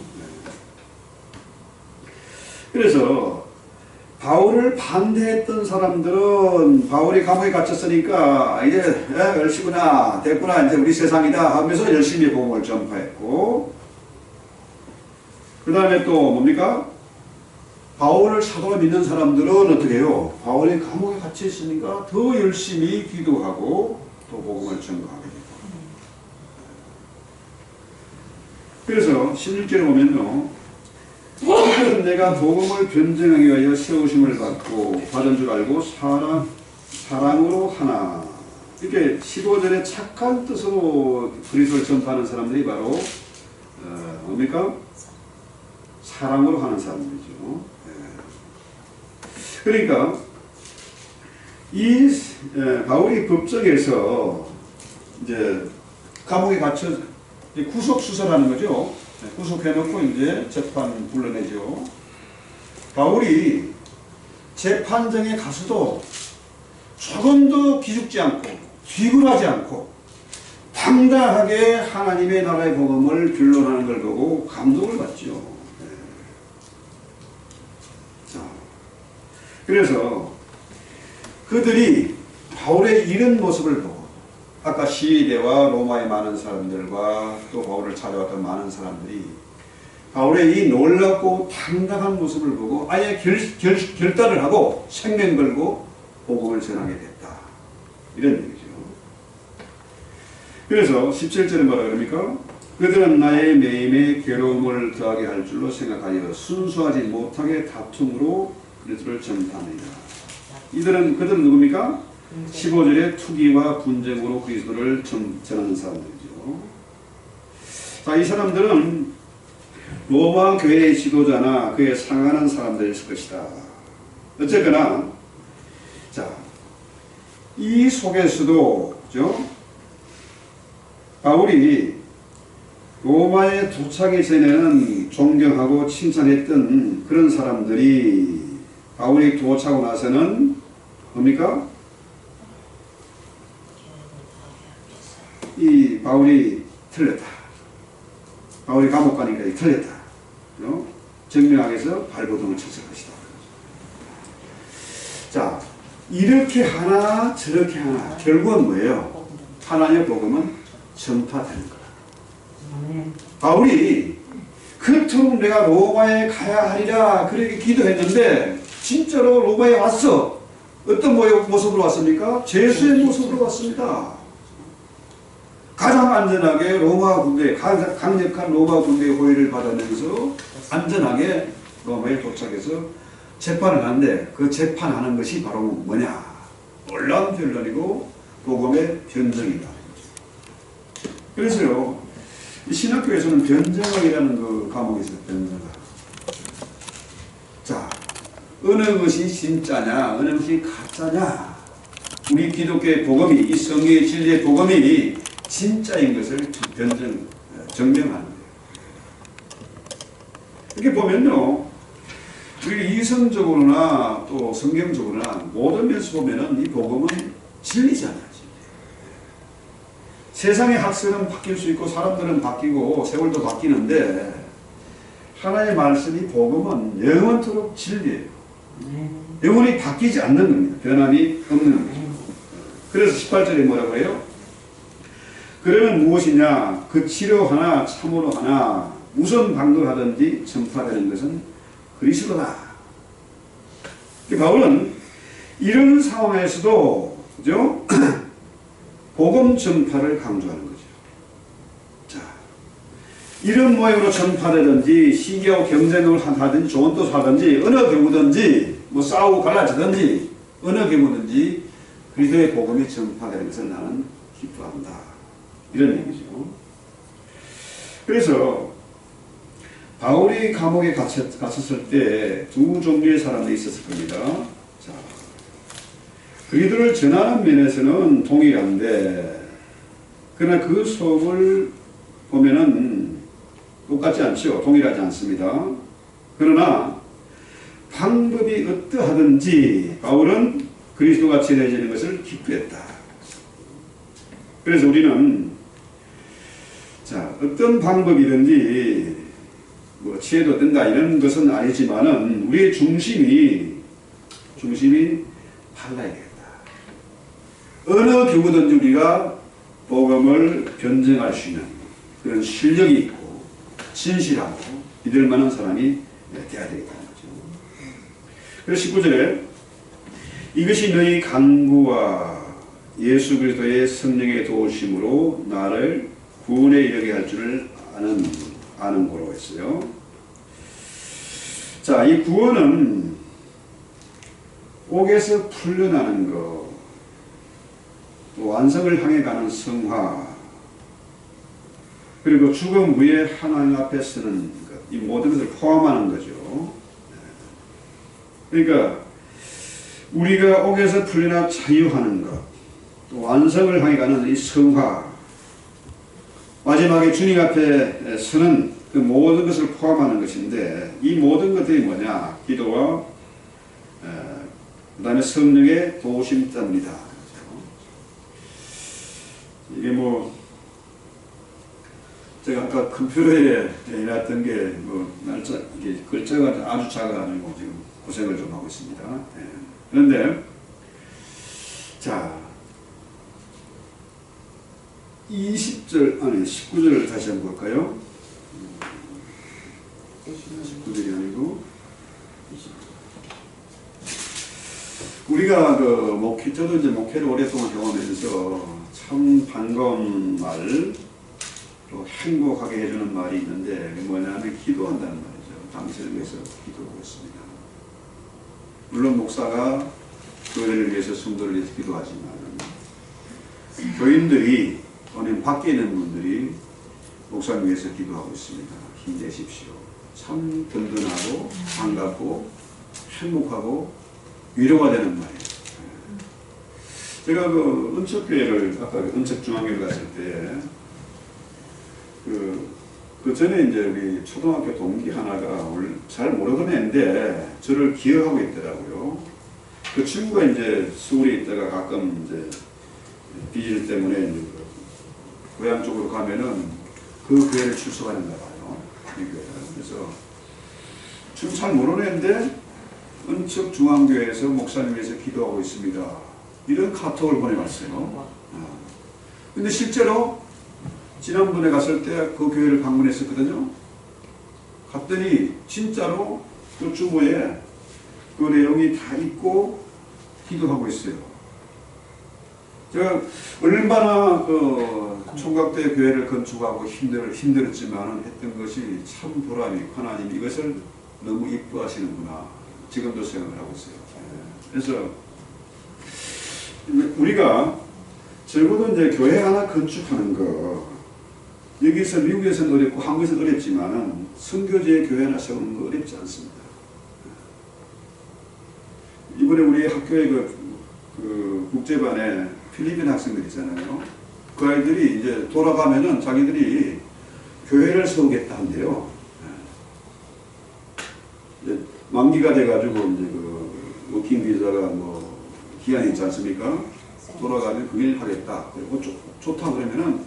그래서 바울을 반대했던 사람들은 바울이 감옥에 갇혔으니까 이제 열시구나 됐구나 이제 우리 세상이다 하면서 열심히 복음을 전파했고, 그 다음에 또 뭡니까? 바울을 사도로 믿는 사람들은 어떻게 해요? 바울이 감옥에 갇혀 있으니까 더 열심히 기도하고 또 복음을 전파하게 되고. 그래서 16절에 보면요, 그들은 내가 복음을 변증하기 위하여 세우심을 받은 줄 알고 사랑으로 하나. 이렇게 15절에 착한 뜻으로 그리스도를 전파하는 사람들이 바로 뭡니까? 사랑으로 하는 사람들이죠. 그러니까 이 바울이 법정에서 이제 감옥에 갇혀 구속 수사하는 거죠. 구속해놓고 이제 재판 불러내죠. 바울이 재판정에 가서도 조금도 기죽지 않고 뒤굴하지 않고 당당하게 하나님의 나라의 복음을 변론하는 걸 보고 감동을 받죠. 자, 그래서 그들이 바울의 이런 모습을 보고 아까 시위대와 로마에 많은 사람들과 또 바울을 찾아왔던 많은 사람들이 바울의 이 놀랍고 당당한 모습을 보고 아예 결단을 하고 생명 걸고 복음을 전하게 됐다. 이런 얘기죠. 그래서 17절에 뭐라 그럽니까? 그들은 나의 매임에 괴로움을 더하게 할 줄로 생각하여 순수하지 못하게 다툼으로 그리스도를 전파합니다. 그들은 누굽니까? 15절에 투기와 분쟁으로 그리스도를 전하는 사람들이죠. 자, 이 사람들은 로마 교회의 지도자나 그에 상하는 사람들일 것이다. 어쨌거나, 자, 이 속에서도, 그죠? 바울이 로마에 도착하기 전에는 존경하고 칭찬했던 그런 사람들이 바울이 도착하고 나서는 뭡니까? 이 바울이 틀렸다. 바울이 감옥 가니까 틀렸다. 정명하게서 발버둥을 쳤을 것이다. 자, 이렇게 하나 저렇게 하나 결국은 뭐예요? 하나님의 복음은 전파되는 거다. 바울이 그토록 내가 로마에 가야 하리라 그렇게 기도했는데 진짜로 로마에 왔어. 어떤 모습으로 왔습니까? 죄수의 모습으로 왔습니다. 가장 안전하게 로마 군대, 강력한 로마 군대의 호의를 받으면서 안전하게 로마에 도착해서 재판을 하는데 그 재판하는 것이 바로 뭐냐? 놀라운 변론이고 복음의 변증이다. 그래서요, 이 신학교에서는 변증학이라는 그 과목이 있어요. 변증학. 자, 어느 것이 진짜냐, 어느 것이 가짜냐. 우리 기독교의 복음이, 이 성경의 진리의 복음이 진짜인 것을 정명하는 거예요. 이렇게 보면요, 우리 이성적으로나 또 성경적으로나 모든 면에서 보면은 이 복음은 진리잖아요. 세상의 학설은 바뀔 수 있고 사람들은 바뀌고 세월도 바뀌는데 하나의 말씀이 복음은 영원토록 진리예요. 네. 영원히 바뀌지 않는 겁니다. 변함이 없는 거죠. 그래서 18절에 뭐라고 해요? 그러면 무엇이냐? 그 치료하나 참으로 하나 무슨 방도를 하든지 전파되는 것은 그리스도다. 바울은 이런 상황에서도 그죠? 복음 전파를 강조하는 거죠. 자, 이런 모양으로 전파되든지 시기하고 경쟁을 하든지 좋은 뜻을 하든지 어느 경우든지 뭐 싸우고 갈라지든지 어느 경우든지 그리스도의 복음이 전파되는 것을 나는 기뻐한다. 이런 얘기죠. 그래서 바울이 감옥에 갇혔을 때 두 종류의 사람들이 있었을 겁니다. 자, 그리스도를 전하는 면에서는 동일한데 그러나 그 속을 보면은 똑같지 않죠. 동일하지 않습니다. 그러나 방법이 어떠하든지 바울은 그리스도가 전해지는 것을 기뻐했다. 그래서 우리는 자, 어떤 방법이든지 뭐 취해도 된다 이런 것은 아니지만은 우리의 중심이 달라야 되겠다. 어느 경우든지 우리가 복음을 변증할 수 있는 그런 실력이 있고 진실하고 믿을 만한 사람이 되어야 되겠다는 거죠. 그래서 19절에 이것이 너희 간구와 예수 그리스도의 성령의 도우심으로 나를 구원에 이르게 할 줄을 아는 거로 했어요. 자, 이 구원은 옥에서 풀려나는 것, 완성을 향해 가는 성화, 그리고 죽음 후에 하나님 앞에 서는 것, 이 모든 것을 포함하는 거죠. 그러니까 우리가 옥에서 풀려나 자유하는 것, 또 완성을 향해 가는 이 성화, 마지막에 주님 앞에 서는 그 모든 것을 포함하는 것인데 이 모든 것들이 뭐냐? 기도와 그 다음에 성령의 도우심 때문이다. 이게 뭐 제가 아까 컴퓨터에 해놨던 게 뭐 날짜 이게 글자가 아주 작아가지고 지금 고생을 좀 하고 있습니다. 그런데 자 20절 아니 19절을 다시 한번 볼까요? 19절이 아니고 우리가 저도 이제 목회를 오랫동안 경험하면서 참 반가운 말, 또 행복하게 해주는 말이 있는데 뭐냐면 기도한다는 말이죠. 당신을 위해서 기도하고 있습니다. 물론 목사가 교회를 위해서 성도를 위해서 기도하지만 교인들이 또는 밖에 있는 분들이 목사를 위해서 기도하고 있습니다. 힘내십시오. 참 든든하고 반갑고 행복하고 위로가 되는 말이에요. 제가 그 은척교회를 아까 은척중앙교회 갔을 때 그 전에 이제 우리 초등학교 동기 하나가 잘 모르던 애인데 저를 기억하고 있더라고요. 그 친구가 이제 서울에 있다가 가끔 이제 비질 때문에 이제 고향 쪽으로 가면은 그 교회를 출석하는가 봐요. 이 교회를. 그래서 지금 잘 모르는 애인데 은척중앙교회에서 목사님 위해서 기도하고 있습니다. 이런 카톡을 보내왔어요. 근데 실제로 지난번에 갔을 때 그 교회를 방문했었거든요. 갔더니 진짜로 그 주보에 그 내용이 다 있고 기도하고 있어요. 제가 얼마나 총각대 교회를 건축하고 힘들었지만 했던 것이 참 보람이 있고 하나님 이것을 너무 이뻐하시는구나 지금도 생각을 하고 있어요. 그래서 우리가 적어도 이제 교회 하나 건축하는 거 여기서 미국에서는 어렵고 한국에서는 어렵지만은 선교지의 교회 하나 세우는 거 어렵지 않습니다. 이번에 우리 학교에 그 국제반에 필리핀 학생들 있잖아요. 그 아이들이 이제 돌아가면은 자기들이 교회를 세우겠다 한대요. 이제 만기가 돼가지고 이제 그 워킹 비자가 뭐 기한이 있지 않습니까? 돌아가면 그 일 하겠다. 그리고 좋다 그러면은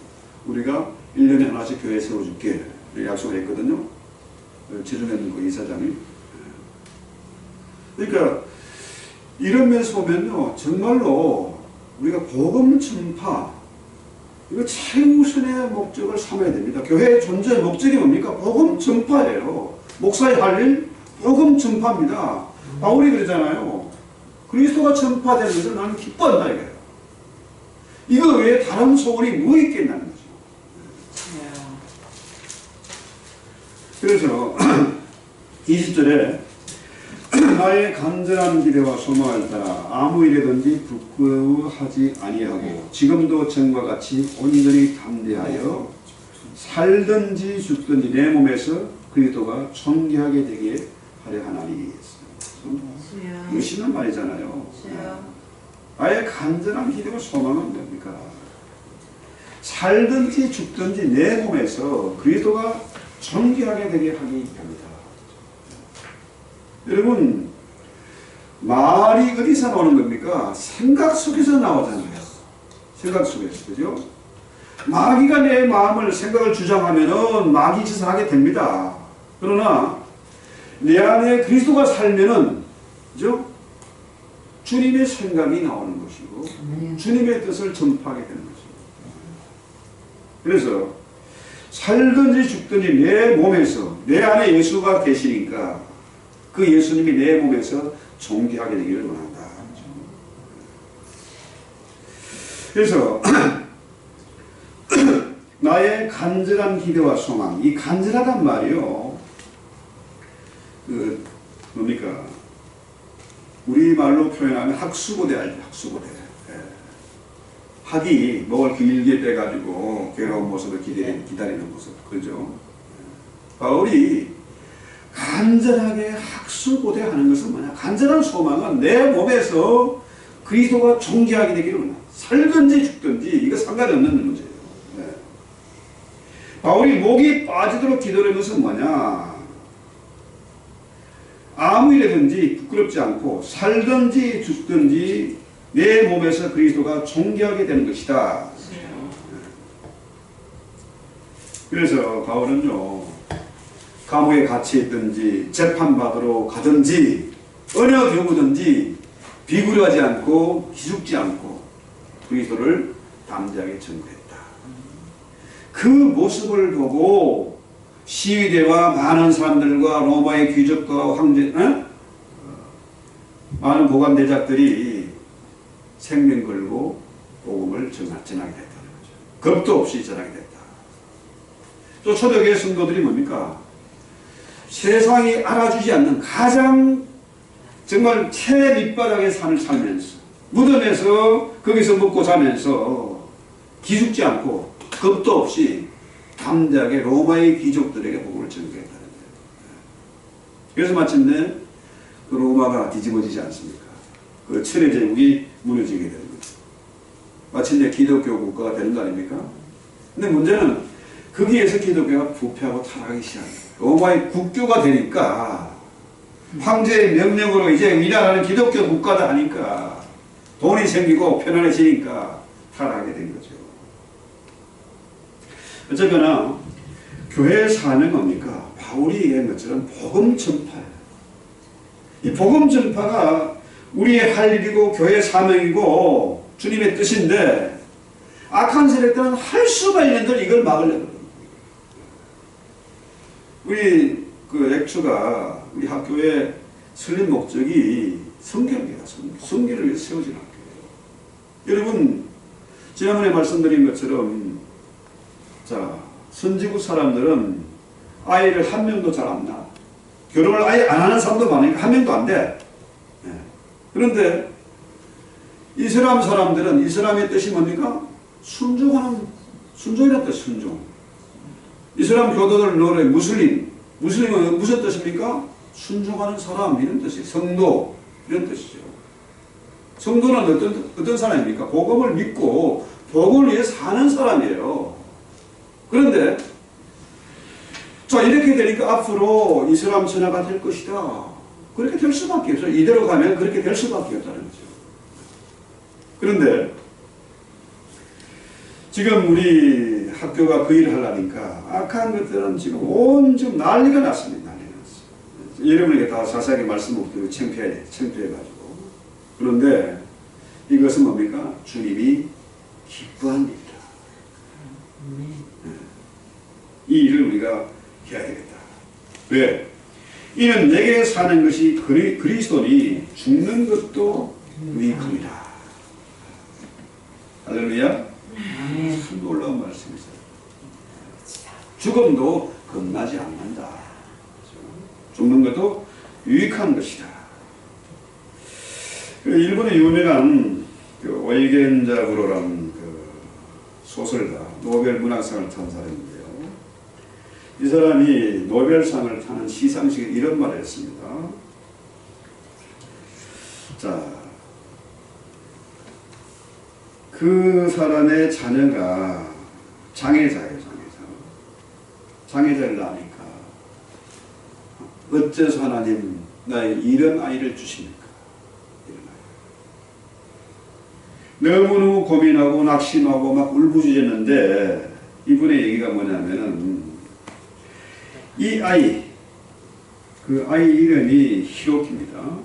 우리가 1년에 하나씩 교회 세워줄게. 약속을 했거든요. 지르는 그 이사장이. 그러니까 이런 면에서 보면요, 정말로 우리가 복음 전파, 이거 최우선의 목적을 삼아야 됩니다. 교회의 존재의 목적이 뭡니까? 복음 전파예요. 목사의 할 일, 복음 전파입니다. 바울이 그러잖아요. 그리스도가 전파되는 것을 나는 기뻐한다 이거예요. 이거 외에 다른 소원이 뭐 있겠냐는 거죠. 그래서 20절에 나의 간절한 기대와 소망을 따라 아무 일이든지 부끄러워하지 아니하고 지금도 전과 같이 온전히 담대하여 살든지 죽든지 내 몸에서 그리스도가 존귀하게 되게 하려 하나니. 멋있는 말이잖아요. 나의 간절한 기대와 소망은 뭡니까? 살든지 죽든지 내 몸에서 그리스도가 존귀하게 되게 하기 위함이다. 여러분, 말이 어디서 나오는 겁니까? 생각 속에서 나오잖아요. 생각 속에서, 그죠? 마귀가 내 마음을, 생각을 주장하면은 마귀 짓을 하게 됩니다. 그러나 내 안에 그리스도가 살면은, 그죠? 주님의 생각이 나오는 것이고 주님의 뜻을 전파하게 되는 것이고. 그래서 살든지 죽든지 내 몸에서, 내 안에 예수가 계시니까 그 예수님이 내 몸에서 존귀하게 되기를 원한다. 그래서 나의 간절한 기대와 소망, 이 간절하단 말이요, 뭡니까? 우리말로 표현하면 학수고대 알죠? 학수고대. 학이 목을 길게 빼가지고 괴로운 모습을 기다리는 모습, 그죠? 바울이 간절하게 학수고대하는 것은 뭐냐? 간절한 소망은 내 몸에서 그리스도가 존귀하게 되기를 원한다. 살든지 죽든지 이거 상관없는 문제예요. 바울이 목이 빠지도록 기도하는 것은 뭐냐? 아무 일이든지 부끄럽지 않고 살든지 죽든지 내 몸에서 그리스도가 존귀하게 되는 것이다. 그래서 바울은요, 감옥에 갇혀 있든지 재판받으러 가든지 어느 경우든지 비굴하지 않고 기죽지 않고 그리스도를 담대하게 전거했다. 그 모습을 보고 시위대와 많은 사람들과 로마의 귀족과 황제, 많은 보관대작들이 생명 걸고 복음을 전하게 됐다는 거죠. 겁도 없이 전하게 됐다. 또 초대교회 성도들이 뭡니까? 세상이 알아주지 않는 가장 정말 최밑바닥의 삶을 살면서 무덤에서 거기서 먹고 자면서 기죽지 않고 겁도 없이 담대하게 로마의 귀족들에게 복음을 전개했다는 거예요. 그래서 마침내 그 로마가 뒤집어지지 않습니까? 그 천의 제국이 무너지게 되는 거죠. 마침내 기독교 국가가 되는 거 아닙니까? 근데 문제는 거기에서 기독교가 부패하고 타락하기 시작합니다. 로마의 국교가 되니까 황제의 명령으로 이제 위나라는 기독교 국가다 하니까 돈이 생기고 편안해지니까 타락하게 된 거죠. 어쨌거나 교회의 사명은 뭡니까? 바울이 얘기한 것처럼 복음 전파예요. 이 복음 전파가 우리의 할 일이고 교회의 사명이고 주님의 뜻인데 악한 세력들은 할 수가 있는데 이걸 막으려고 합니다. 우리 그 액추가 우리 학교의 설립 목적이 성결입니다. 성결을 위해서 세워진 학교예요. 여러분, 지난번에 말씀드린 것처럼 자, 선지국 사람들은 아이를 한 명도 잘 안 낳아. 결혼을 아예 안 하는 사람도 많으니까 한 명도 안 돼. 네. 그런데 이슬람 사람들은 이슬람의 뜻이 뭡니까? 순종이라는 뜻, 순종. 이슬람 교도들 노래 무슬림은 무슨 뜻입니까? 순종하는 사람 이런 뜻이에요. 성도 이런 뜻이죠. 성도는 어떤 사람입니까? 복음을 믿고 복음을 위해 사는 사람이에요. 그런데 자, 이렇게 되니까 앞으로 이슬람 천하가 될 것이다. 그렇게 될 수밖에 없어요. 이대로 가면 그렇게 될 수밖에 없다는 거죠. 그런데 지금 우리 학교가 그 일을 하려니까 악한 것들은 지금 온좀 난리가 났습니다. 난리가. 여러분에게 다 자세하게 말씀 못 드리고 창피해가지고. 그런데 이것은 뭡니까? 주님이 기뻐한 일이다. 이 일을 우리가 해야 되겠다. 왜? 이는 내게 사는 것이 그리스도니 죽는 것도 유익합니다. 할렐루야. 참 놀라운 말씀이죠. 죽음도 겁나지 않는다. 죽는 것도 유익한 것이다. 일본의 유명한 오이겐자부로라는 소설가, 노벨 문학상을 탄 사람인데요. 이 사람이 노벨상을 타는 시상식에 이런 말을 했습니다. 자, 그 사람의 자녀가 장애자예요, 장애자를 낳으니까 어째서 하나님 나에게 이런 아이를 주십니까? 이런 아이. 너무너무 고민하고 낙심하고 막 울부짖었는데 이분의 얘기가 뭐냐면은 이 아이, 그 아이 이름이 히로키입니다.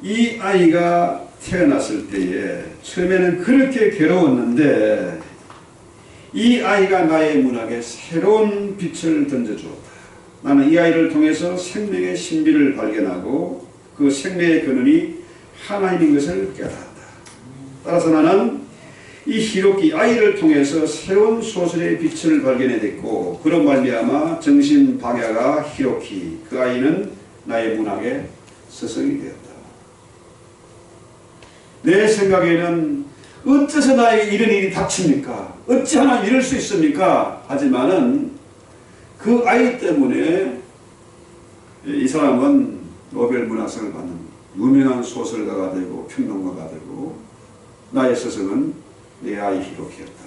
이 아이가 태어났을 때에 처음에는 그렇게 괴로웠는데 이 아이가 나의 문학에 새로운 빛을 던져주었다. 나는 이 아이를 통해서 생명의 신비를 발견하고 그 생명의 근원이 하나님인 것을 깨달았다. 따라서 나는 이 히로키 아이를 통해서 새로운 소설의 빛을 발견해냈고 그런 말미암아 정신 박야가 히로키 그 아이는 나의 문학의 스승이 되었다. 내 생각에는 어째서 나에게 이런 일이 닥칩니까? 어찌 하나 이럴 수 있습니까? 하지만은 그 아이 때문에 이 사람은 노벨 문학상을 받는 유명한 소설가가 되고 평론가가 되고 나의 스승은 내 아이 히로키였다.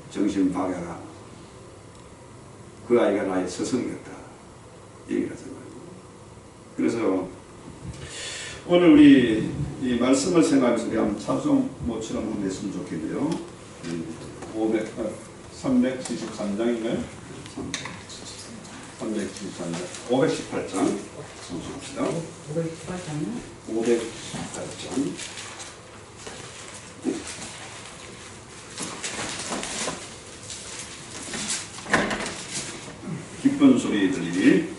정신 박야가 그 아이가 나의 스승이었다. 얘기를 하잖아요. 그래서 오늘 우리 이 말씀을 생각하면서 우리 한번 찬송 모처럼 한번 했으면 좋겠네요. 373장인가요? 373장, 518장 찬송합시다. 518장이요? 518장. 기쁜 소리 들리니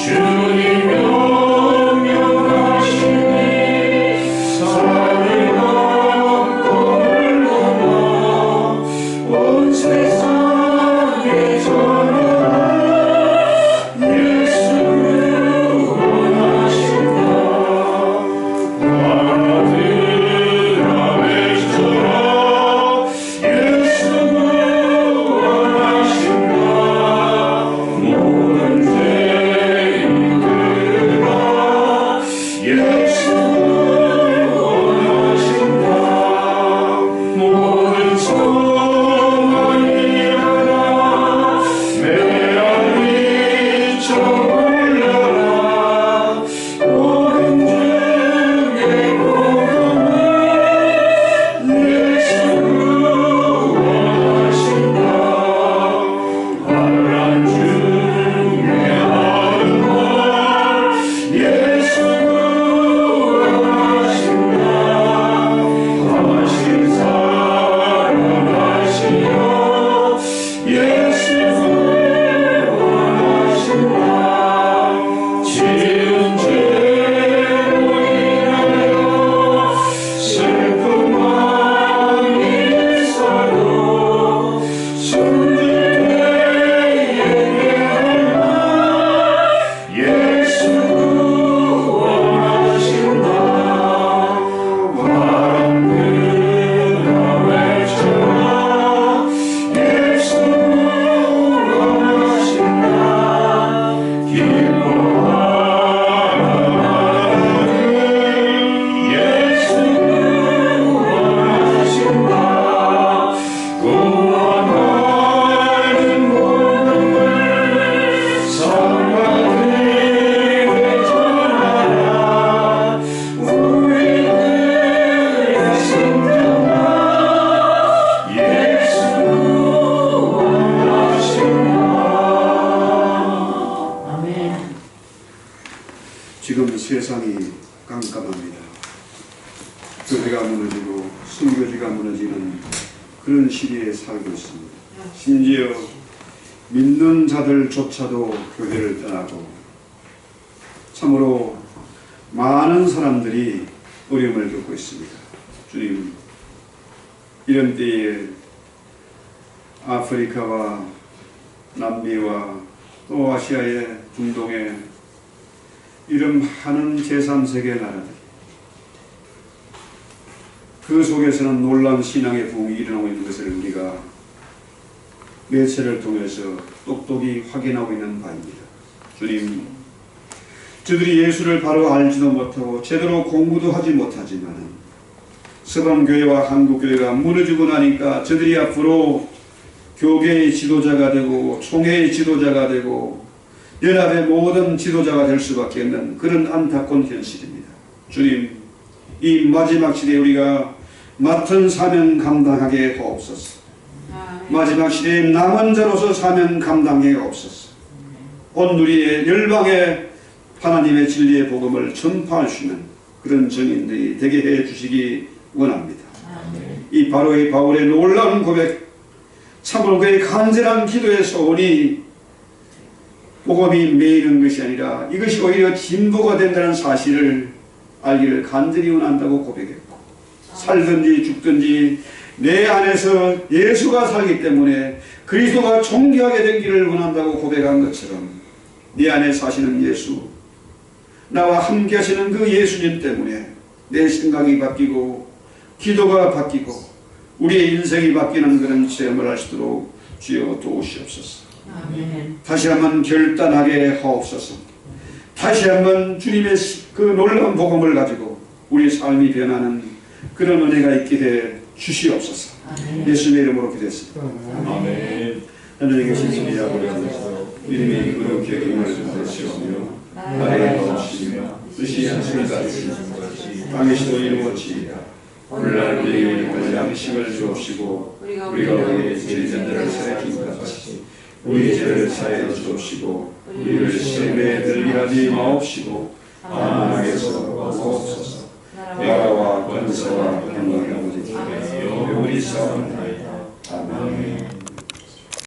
주님 무너지는 그런 시대에 살고 있습니다. 심지어 믿는 자들조차도 교회를 떠나고 참으로 많은 사람들이 어려움을 겪고 있습니다. 주님, 이런 때에 아프리카와 남미와 또 아시아의 중동의 이런 많은 제3세계 나라들, 그 속에서는 놀라운 신앙의 부흥이 일어나고 있는 것을 우리가 매체를 통해서 똑똑히 확인하고 있는 바입니다. 주님, 저들이 예수를 바로 알지도 못하고 제대로 공부도 하지 못하지만 서방교회와 한국교회가 무너지고 나니까 저들이 앞으로 교계의 지도자가 되고 총회의 지도자가 되고 연합의 모든 지도자가 될 수밖에 없는 그런 안타까운 현실입니다. 주님, 이 마지막 시대에 우리가 맡은 사명 감당하게 하옵소서. 마지막 시대에 남은 자로서 사명 감당하게 하옵소서. 온 누리의 열방에 하나님의 진리의 복음을 전파할 수 있는 그런 증인들이 되게 해 주시기 원합니다. 이 바로의 바울의 놀라운 고백, 참으로 그의 간절한 기도의 소원이 복음이 매이는 것이 아니라 이것이 오히려 진보가 된다는 사실을 알기를 간절히 원한다고 고백했고, 살든지 죽든지 내 안에서 예수가 살기 때문에 그리스도가 존귀하게 되기를 원한다고 고백한 것처럼 네 안에 사시는 예수, 나와 함께 하시는 그 예수님 때문에 내 생각이 바뀌고 기도가 바뀌고 우리의 인생이 바뀌는 그런 체험을 할 수 있도록 주여 도우시옵소서. 아멘. 다시 한번 결단하게 하옵소서. 다시 한번 주님의 그 놀라운 복음을 가지고 우리 삶이 변하는 그런 은혜가 있게 해 주시옵소서. 아멘. 예수님의 이름으로 기도했습니다. 아멘. 하늘에 계신 우리 아버지여, 이름이 그렇게 여김을 주시오며 나라가 없으시며 뜻이 하늘에 같이 땅에서도 이루어지이다. 오늘날 우리에게 양식을 주옵시고 우리가 우리의 죄인들을 사하여 준 것 같이 우리 죄를 사하여 주옵시고 우리를 시험에 들게 하지 마옵시고 다만